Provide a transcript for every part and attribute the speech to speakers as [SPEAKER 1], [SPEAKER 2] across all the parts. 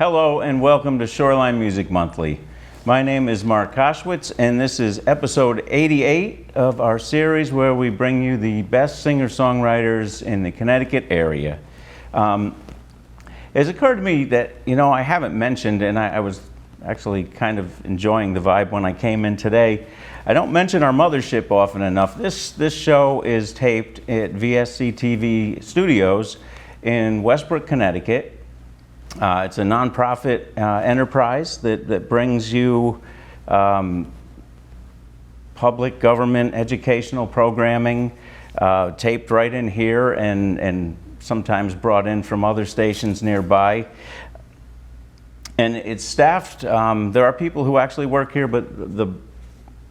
[SPEAKER 1] Hello and welcome to Shoreline Music Monthly. My name is Mark Koshwitz and this is episode 88 of our series where we bring you the best singer-songwriters in the Connecticut area. It's occurred to me that, I haven't mentioned, and I was actually kind of enjoying the vibe when I came in today. I don't mention our mothership often enough. This show is taped at VSC TV Studios in Westbrook, Connecticut. It's a nonprofit enterprise that brings you public government educational programming taped right in here and sometimes brought in from other stations nearby. And it's staffed, there are people who actually work here, but the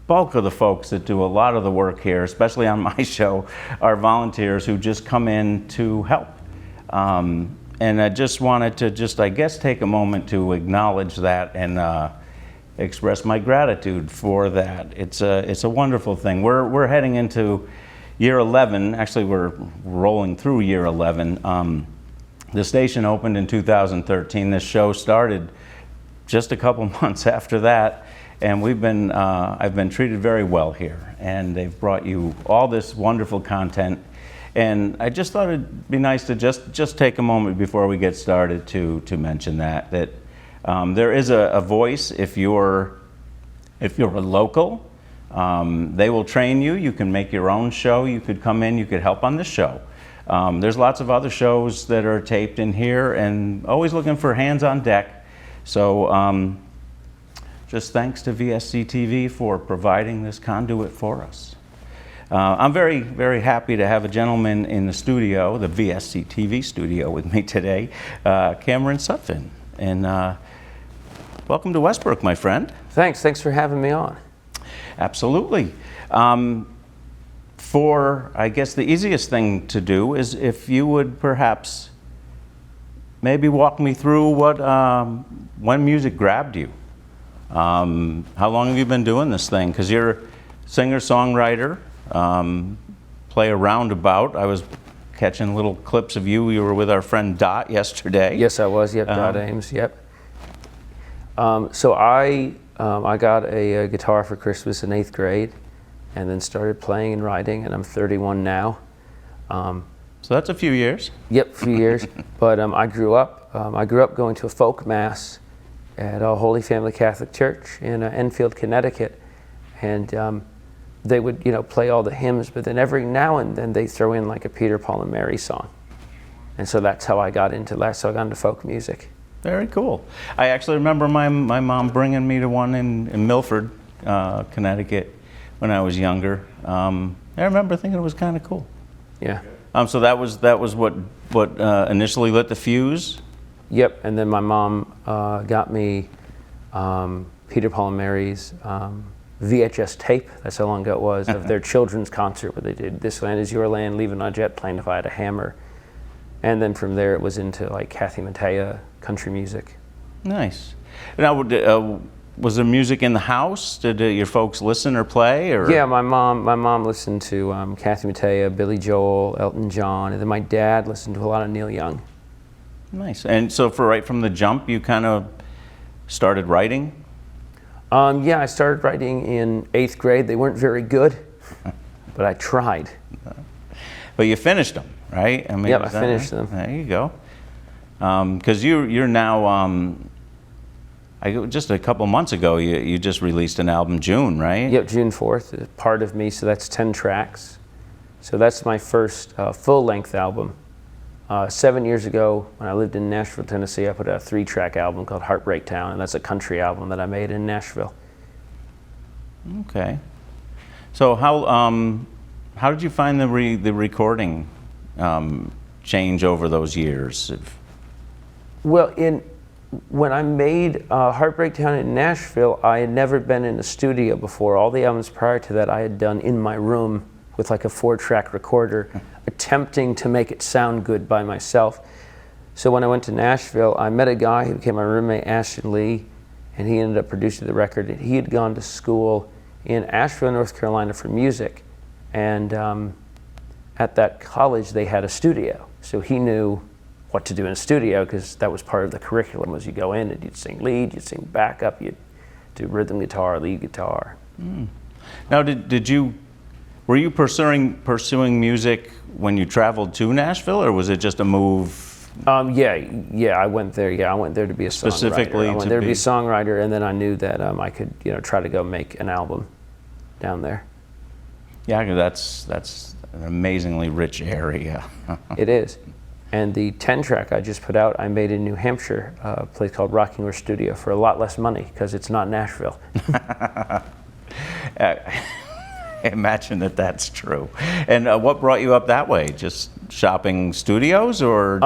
[SPEAKER 1] bulk of the folks that do a lot of the work here, especially on my show, are volunteers who just come in to help. And I just wanted to I guess, take a moment to acknowledge that and express my gratitude for that. It's a wonderful thing. We're heading into year 11. Actually, we're rolling through year 11. The station opened in 2013. This show started just a couple months after that, and I've been treated very well here. And they've brought you all this wonderful content. And I just thought it'd be nice to just take a moment before we get started to mention that there is a voice if you're a local. They will train you. You can make your own show. You could come in. You could help on this show. There's lots of other shows that are taped in here, and always looking for hands on deck. So just thanks to VSC TV for providing this conduit for us. I'm very, very happy to have a gentleman in the studio, the VSC TV studio, with me today, Cameron Sutphin. And welcome to Westbrook, my friend.
[SPEAKER 2] Thanks for having me on.
[SPEAKER 1] Absolutely. I guess the easiest thing to do is if you would perhaps maybe walk me through when music grabbed you. How long have you been doing this thing? Because you're a singer-songwriter. Play a roundabout. I was catching little clips of you. You were with our friend Dot yesterday.
[SPEAKER 2] Yes, I was. Yep, Dot Ames. Yep. So I got a guitar for Christmas in 8th grade, and then started playing and writing, and I'm 31 now.
[SPEAKER 1] So that's a few years.
[SPEAKER 2] Yep, a few years. But I grew up going to a folk mass at a Holy Family Catholic Church in Enfield, Connecticut, and they would, play all the hymns, but then every now and then they throw in like a Peter, Paul, and Mary song. And so that's how I got into that. So I got into folk music.
[SPEAKER 1] Very cool. I actually remember my mom bringing me to one in Milford, Connecticut, when I was younger. I remember thinking it was kind of cool.
[SPEAKER 2] Yeah.
[SPEAKER 1] So that was what initially lit the fuse?
[SPEAKER 2] Yep. And then my mom got me Peter, Paul, and Mary's VHS tape, that's how long ago it was, of their children's concert where they did This Land Is Your Land, Leave on a Jet Plane If I Had a Hammer. And then from there it was into like Kathy Mattea, country music.
[SPEAKER 1] Nice. Now, was there music in the house? Did your folks listen or play? Or?
[SPEAKER 2] Yeah, my mom listened to Kathy Mattea, Billy Joel, Elton John, and then my dad listened to a lot of Neil Young.
[SPEAKER 1] Nice. And so right from the jump, you kind of started writing?
[SPEAKER 2] Yeah, I started writing in 8th grade. They weren't very good, but I tried.
[SPEAKER 1] But you finished them, right?
[SPEAKER 2] Yeah, I finished them.
[SPEAKER 1] There you go. Because you're now, just a couple months ago, you just released an album, June, right?
[SPEAKER 2] Yep, June 4th, Part of Me, so that's 10 tracks. So that's my first full-length album. 7 years ago, when I lived in Nashville, Tennessee, I put out a 3-track album called Heartbreak Town, and that's a country album that I made in Nashville.
[SPEAKER 1] Okay. So how did you find the recording change over those years?
[SPEAKER 2] Well, when I made Heartbreak Town in Nashville, I had never been in a studio before. All the albums prior to that I had done in my room with like a 4-track recorder, attempting to make it sound good by myself. So when I went to Nashville, I met a guy who became my roommate, Ashton Lee, and he ended up producing the record. He had gone to school in Asheville, North Carolina for music, and at that college they had a studio. So he knew what to do in a studio, because that was part of the curriculum. Was you go in and you'd sing lead, you'd sing backup, you'd do rhythm guitar, lead guitar.
[SPEAKER 1] Now, were you pursuing music when you traveled to Nashville, or was it just a move?
[SPEAKER 2] Yeah, I went there. Yeah, I went there to be a songwriter.
[SPEAKER 1] Specifically
[SPEAKER 2] I went there to be a songwriter, and then I knew that I could, try to go make an album down there.
[SPEAKER 1] Yeah, 'cause that's an amazingly rich area.
[SPEAKER 2] It is. And the 10-track I just put out, I made in New Hampshire, a place called Rockingham Studio, for a lot less money, because it's not Nashville.
[SPEAKER 1] Imagine that's true. And what brought you up that way? Just shopping studios, or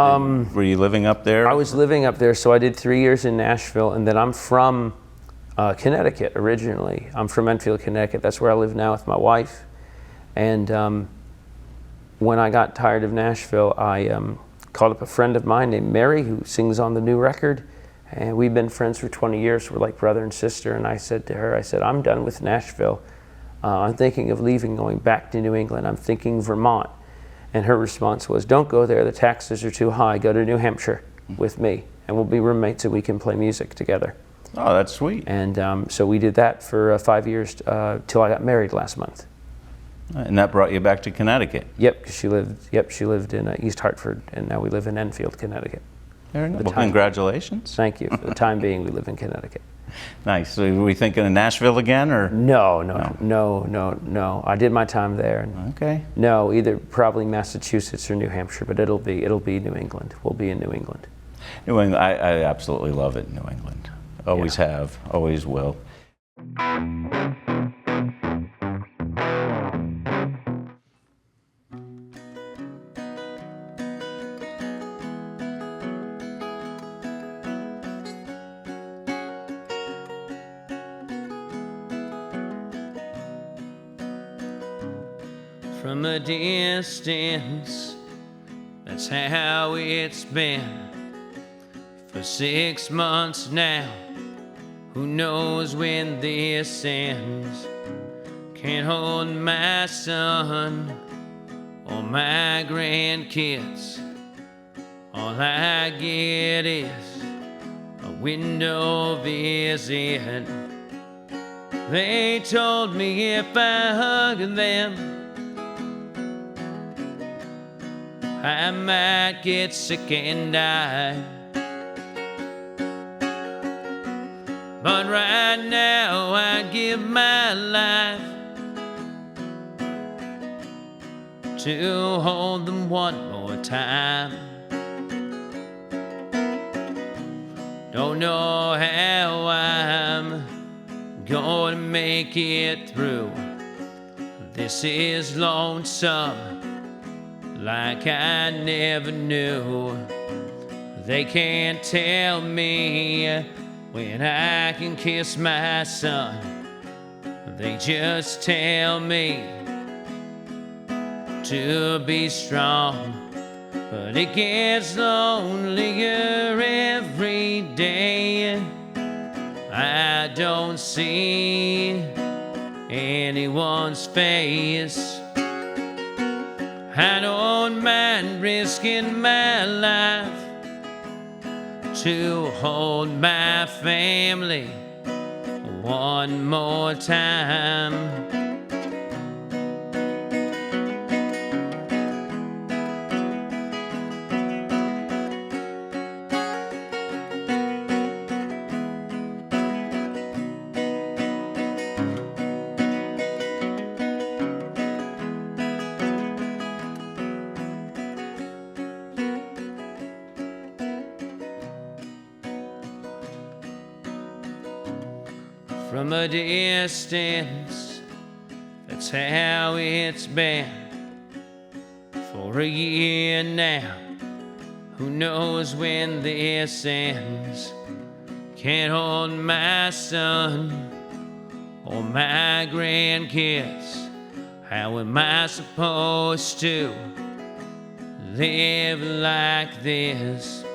[SPEAKER 1] were you living up there?
[SPEAKER 2] I was living up there, so I did 3 years in Nashville, and then I'm from Connecticut originally. I'm from Enfield, Connecticut. That's where I live now with my wife. And when I got tired of Nashville, I called up a friend of mine named Mary, who sings on the new record. And we've been friends for 20 years. We're like brother and sister. And I said to her, I'm done with Nashville. I'm thinking of leaving, going back to New England. I'm thinking Vermont. And her response was, don't go there. The taxes are too high. Go to New Hampshire with me, and we'll be roommates and we can play music together.
[SPEAKER 1] Oh, that's sweet.
[SPEAKER 2] And so we did that for 5 years till I got married last month.
[SPEAKER 1] And that brought you back to Connecticut?
[SPEAKER 2] Yep, 'cause she lived in East Hartford, and now we live in Enfield, Connecticut.
[SPEAKER 1] Very nice. Well, congratulations.
[SPEAKER 2] Thank you. For the time being, we live in Connecticut.
[SPEAKER 1] Nice. So were we thinking of Nashville again, or?
[SPEAKER 2] No. I did my time there.
[SPEAKER 1] Okay.
[SPEAKER 2] No, either probably Massachusetts or New Hampshire, but it'll be New England. We'll be in New England.
[SPEAKER 1] New England, I absolutely love it, New England. Always have, always will.
[SPEAKER 3] From a distance, that's how it's been for 6 months now. Who knows when this ends? Can't hold my son or my grandkids. All I get is a window visit. They told me if I hug them, I might get sick and die. But right now I give my life to hold them one more time. Don't know how I'm gonna make it through. This is lonesome like I never knew. They can't tell me when I can kiss my son. They just tell me to be strong. But it gets lonelier every day. I don't see anyone's face. I don't mind risking my life to hold my family one more time. From a distance, that's how it's been for a year now. Who knows when this ends? Can't hold my son or my grandkids. How am I supposed to live like this?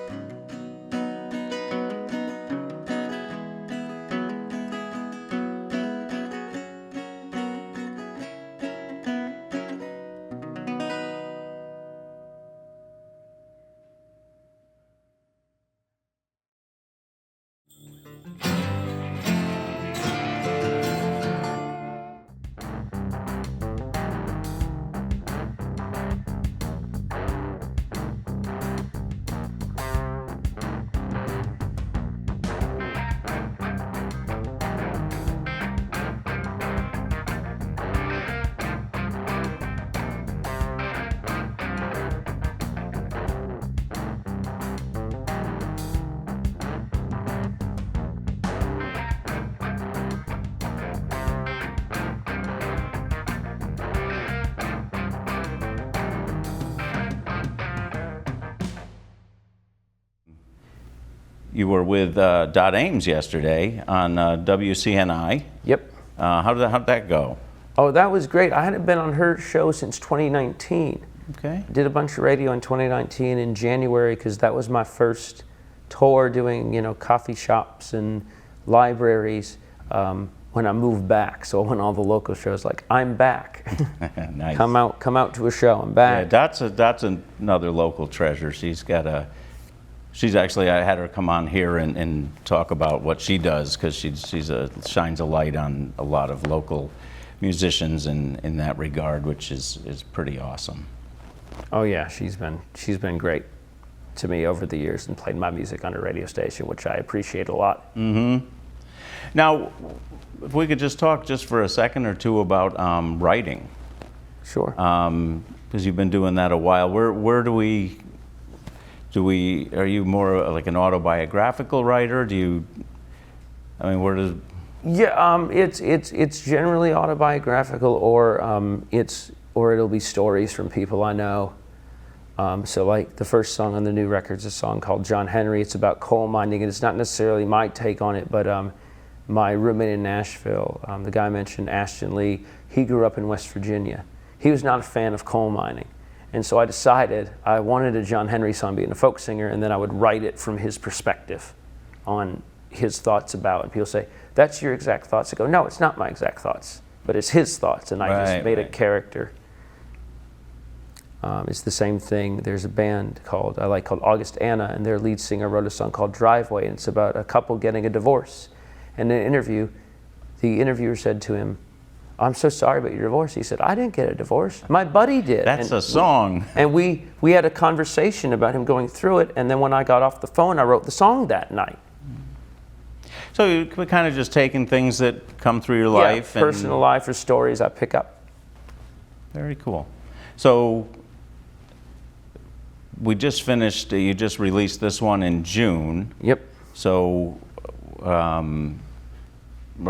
[SPEAKER 1] you were with Dot Ames yesterday on WCNI.
[SPEAKER 2] Yep.
[SPEAKER 1] How'd that go?
[SPEAKER 2] Oh, that was great. I hadn't been on her show since 2019.
[SPEAKER 1] Okay.
[SPEAKER 2] Did a bunch of radio in 2019 in January because that was my first tour doing, coffee shops and libraries when I moved back. So when all the local shows, like, I'm back.
[SPEAKER 1] Nice.
[SPEAKER 2] Come out to a show. I'm back.
[SPEAKER 1] Yeah, Dot's another local treasure. She's actually, I had her come on here and talk about what she does, because shines a light on a lot of local musicians in that regard, which is pretty awesome.
[SPEAKER 2] Oh yeah, she's been great to me over the years and played my music on a radio station, which I appreciate a lot.
[SPEAKER 1] Mm-hmm. Now, if we could just talk just for a second or two about writing.
[SPEAKER 2] Sure.
[SPEAKER 1] Because you've been doing that a while. Where do we, are you more like an autobiographical writer? Where does...
[SPEAKER 2] Yeah, it's generally autobiographical, or it'll be stories from people I know. So like the first song on the new record's a song called John Henry. It's about coal mining, and it's not necessarily my take on it, but my roommate in Nashville, the guy I mentioned, Ashton Lee, he grew up in West Virginia. He was not a fan of coal mining. And so I decided I wanted a John Henry song being a folk singer, and then I would write it from his perspective on his thoughts about it. And people say, that's your exact thoughts. I go, no, it's not my exact thoughts, but it's his thoughts, and I just made a character. It's the same thing. There's a band called August Anna, and their lead singer wrote a song called Driveway, and it's about a couple getting a divorce. And in an interview, the interviewer said to him, I'm so sorry about your divorce. He said, I didn't get a divorce. My buddy did.
[SPEAKER 1] That's a song.
[SPEAKER 2] And we had a conversation about him going through it, and then when I got off the phone, I wrote the song that night.
[SPEAKER 1] So you're kind of just taking things that come through your life.
[SPEAKER 2] Yeah, personal life or stories I pick up.
[SPEAKER 1] Very cool. So we just finished, you just released this one in June.
[SPEAKER 2] Yep.
[SPEAKER 1] So are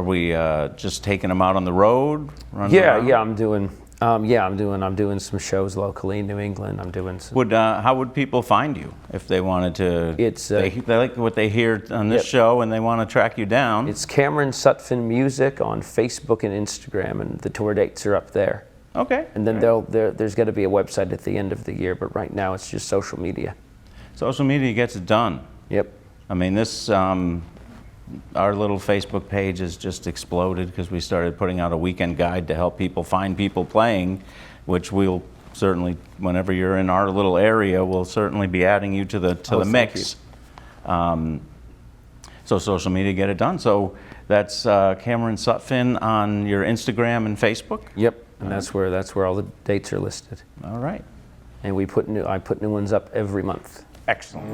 [SPEAKER 1] we just taking them out on the road?
[SPEAKER 2] I'm doing some shows locally in New England. I'm doing some.
[SPEAKER 1] How would people find you if they wanted to? They like what they hear on this show and they want to track you down.
[SPEAKER 2] It's Cameron Sutphin Music on Facebook and Instagram, and the tour dates are up there.
[SPEAKER 1] Okay.
[SPEAKER 2] And then there's going to be a website at the end of the year, but right now it's just social media.
[SPEAKER 1] Social media gets it done.
[SPEAKER 2] Yep.
[SPEAKER 1] I mean, this our little Facebook page has just exploded because we started putting out a weekend guide to help people find people playing, which we'll certainly, whenever you're in our little area, we'll certainly be adding you to the mix. So social media get it done. So that's Cameron Sutphin on your Instagram and Facebook?
[SPEAKER 2] Yep, and that's where all the dates are listed.
[SPEAKER 1] All right.
[SPEAKER 2] And I put new ones up every month.
[SPEAKER 1] Excellent.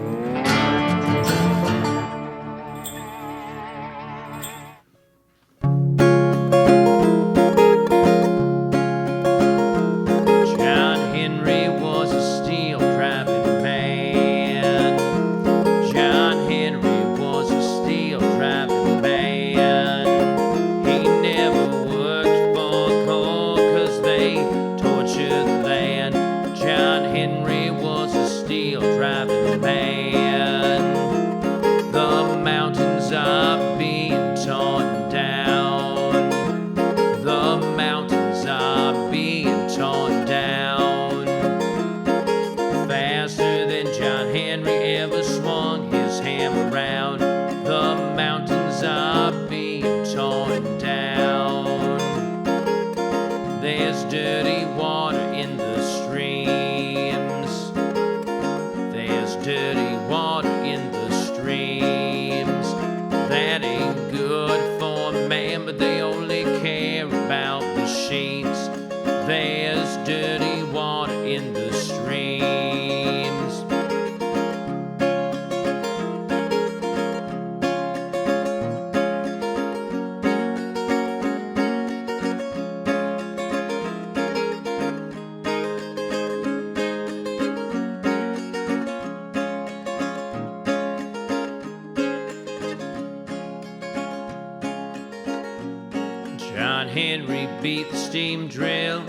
[SPEAKER 3] John Henry beat the steam drill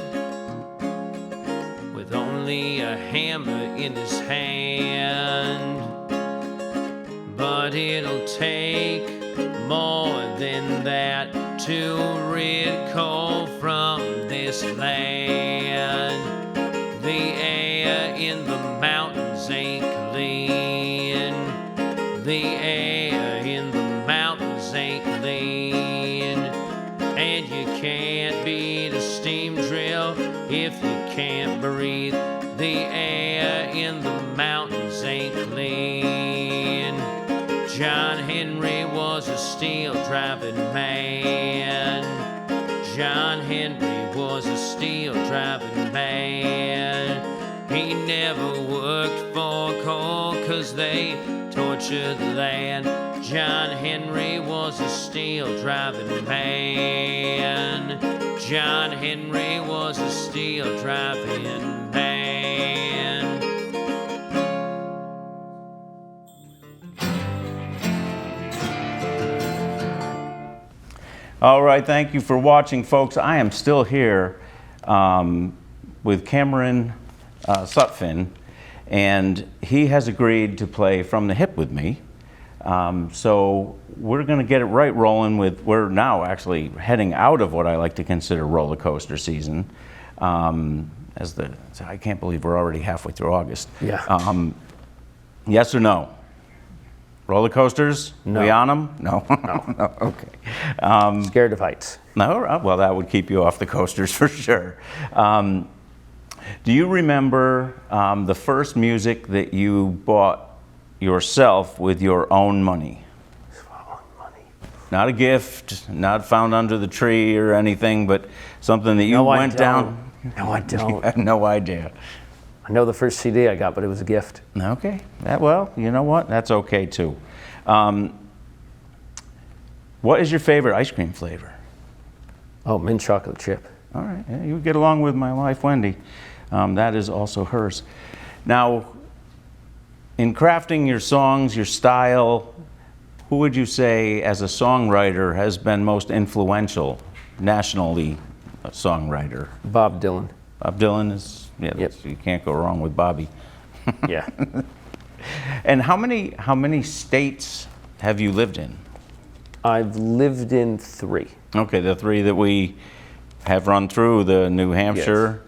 [SPEAKER 3] with only a hammer in his hand. but it'll take more than that to rid coal from this land. The air in the mountains ain't clean. The air in the mountains ain't clean. And you can't beat a steam drill if you can't breathe. The air in the mountains ain't clean. John Henry was a steel driving man. John Henry was a steel driving man. He never worked for coal 'cause they tortured the land. John Henry was a steel driving man. John Henry was a steel driving man.
[SPEAKER 1] All right, thank you for watching, folks. I am still here with Cameron Sutphin, and he has agreed to play From the Hip with me. So we're going to get it right rolling with, we're now actually heading out of what I like to consider roller coaster season. I can't believe we're already halfway through August.
[SPEAKER 2] Yeah.
[SPEAKER 1] Yes or no? Roller coasters?
[SPEAKER 2] No.
[SPEAKER 1] We on them? No. No. Okay.
[SPEAKER 2] Scared of heights.
[SPEAKER 1] No? Well, that would keep you off the coasters for sure. Do you remember the first music that you bought yourself with your own money? Not a gift, not found under the tree or anything, but something that you went down.
[SPEAKER 2] No, I don't.
[SPEAKER 1] You have no idea.
[SPEAKER 2] I know the first CD I got, but it was a gift.
[SPEAKER 1] Okay. Well, you know what? That's okay too. What is your favorite ice cream flavor?
[SPEAKER 2] Oh, mint chocolate chip.
[SPEAKER 1] All right. Yeah, you get along with my wife, Wendy. That is also hers. Now, in crafting your songs, your style, who would you say as a songwriter has been most influential, nationally a songwriter?
[SPEAKER 2] Bob Dylan.
[SPEAKER 1] Bob Dylan is, yeah,
[SPEAKER 2] Yep.
[SPEAKER 1] You can't go wrong with Bobby.
[SPEAKER 2] Yeah.
[SPEAKER 1] And how many states have you lived in?
[SPEAKER 2] I've lived in 3.
[SPEAKER 1] Okay, the 3 that we have run through, the New Hampshire,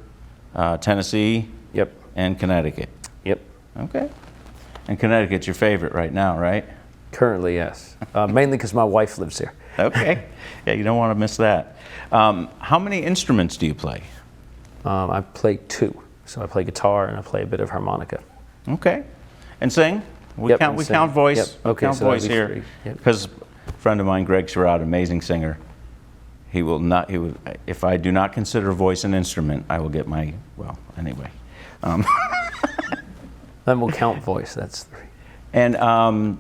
[SPEAKER 1] Tennessee,
[SPEAKER 2] Yep.
[SPEAKER 1] and Connecticut.
[SPEAKER 2] Yep.
[SPEAKER 1] Okay. And Connecticut's your favorite right now, right?
[SPEAKER 2] Currently, yes. Mainly because my wife lives here.
[SPEAKER 1] Okay. Yeah, you don't want to miss that. How many instruments do you play?
[SPEAKER 2] I play 2. So I play guitar and I play a bit of harmonica.
[SPEAKER 1] Okay. And sing? We
[SPEAKER 2] Yep,
[SPEAKER 1] count
[SPEAKER 2] and
[SPEAKER 1] we
[SPEAKER 2] sing.
[SPEAKER 1] count voice.
[SPEAKER 2] Yep.
[SPEAKER 1] We
[SPEAKER 2] Okay,
[SPEAKER 1] count
[SPEAKER 2] so that'd
[SPEAKER 1] voice
[SPEAKER 2] be
[SPEAKER 1] here.
[SPEAKER 2] 3. Yep.
[SPEAKER 1] Because a friend of mine, Greg Sherrod, amazing singer, he would, if I do not consider voice an instrument, I will get my, well, anyway.
[SPEAKER 2] Then we'll count voice, that's 3.
[SPEAKER 1] And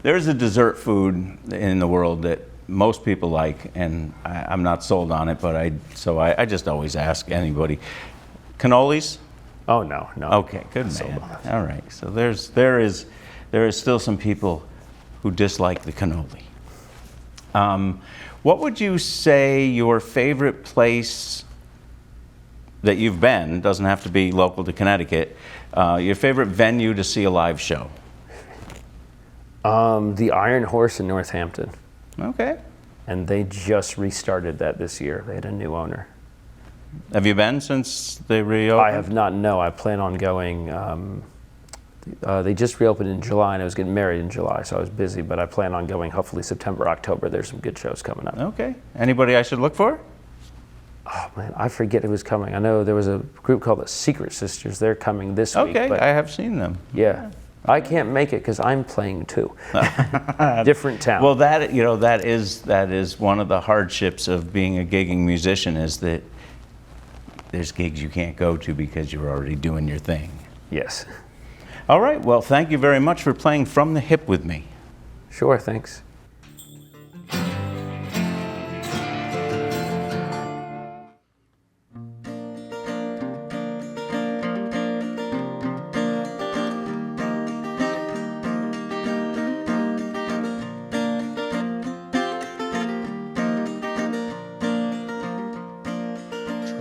[SPEAKER 1] there's a dessert food in the world that most people like, and I'm not sold on it, but I just always ask anybody. Cannolis?
[SPEAKER 2] Oh, no.
[SPEAKER 1] Okay, good man. All right, so there is still some people who dislike the cannoli. What would you say your favorite place that you've been, doesn't have to be local to Connecticut, your favorite venue to see a live show?
[SPEAKER 2] The Iron Horse in Northampton.
[SPEAKER 1] Okay.
[SPEAKER 2] And they just restarted that this year. They had a new owner.
[SPEAKER 1] Have you been since they reopened?
[SPEAKER 2] I have not, no. I plan on going. They just reopened in July, and I was getting married in July, so I was busy, but I plan on going hopefully September, October. There's some good shows coming up.
[SPEAKER 1] Okay. Anybody I should look for?
[SPEAKER 2] Oh, man, I forget who was coming. I know there was a group called the Secret Sisters. They're coming this week.
[SPEAKER 1] Okay,
[SPEAKER 2] But
[SPEAKER 1] I have seen them.
[SPEAKER 2] yeah. I can't make it because I'm playing too. Different town.
[SPEAKER 1] Well, that is one of the hardships of being a gigging musician, is that there's gigs you can't go to because you're already doing your thing.
[SPEAKER 2] Yes.
[SPEAKER 1] All right, well, thank you very much for playing From the Hip with me.
[SPEAKER 2] Sure, thanks.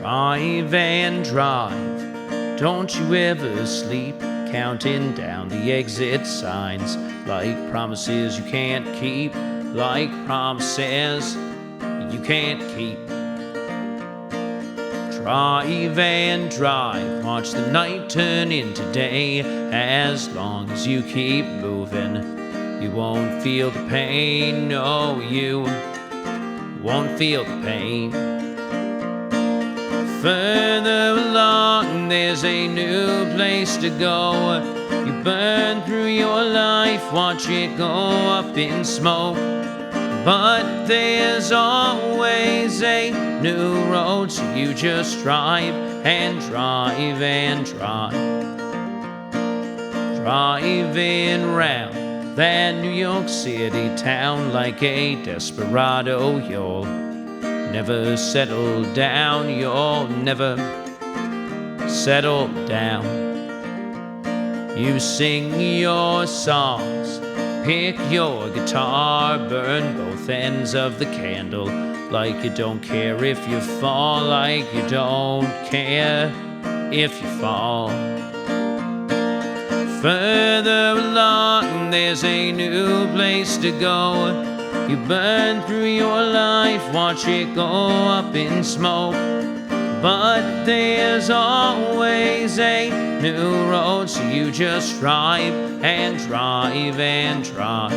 [SPEAKER 3] Drive and drive, don't you ever sleep. counting down the exit signs, like promises you can't keep, like promises you can't keep. Drive and drive, watch the night turn into day. As long as you keep moving, you won't feel the pain. No, you won't feel the pain. Further along, there's a new place to go. You burn through your life, watch it go up in smoke. But there's always a new road, so you just drive and drive and drive. Driving round that New York City town like a desperado, you'll never settle down, you'll never settle down. You sing your songs, pick your guitar, burn both ends of the candle, like you don't care if you fall, like you don't care if you fall. Further along, there's a new place to go. You burn through your life, watch it go up in smoke. But there's always a new road, so you just drive and drive and drive.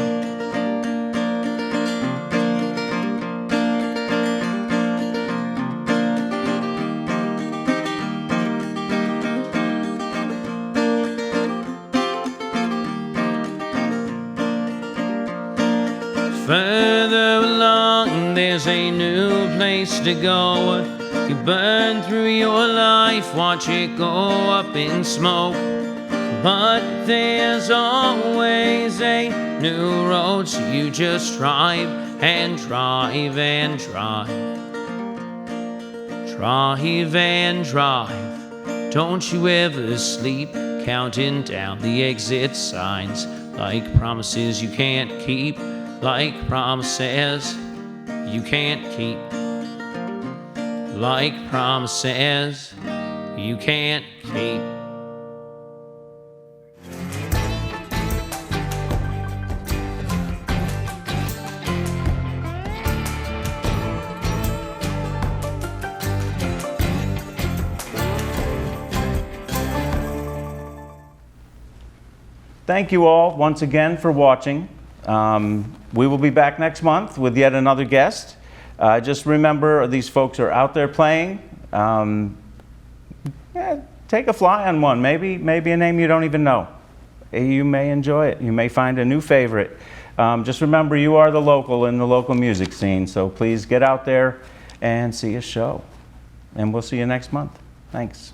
[SPEAKER 3] Further along, there's a new place to go. You burn through your life, watch it go up in smoke. But there's always a new road, so you just drive and drive and drive. Drive and drive, don't you ever sleep, counting down the exit signs, like promises you can't keep, like promises you can't keep. Like promises you can't keep.
[SPEAKER 1] Thank you all once again for watching. We will be back next month with yet another guest. Just remember, these folks are out there playing. Take a fly on one. Maybe a name you don't even know. You may enjoy it. You may find a new favorite. Just remember, you are the local in the local music scene, so please get out there and see a show. And we'll see you next month. Thanks.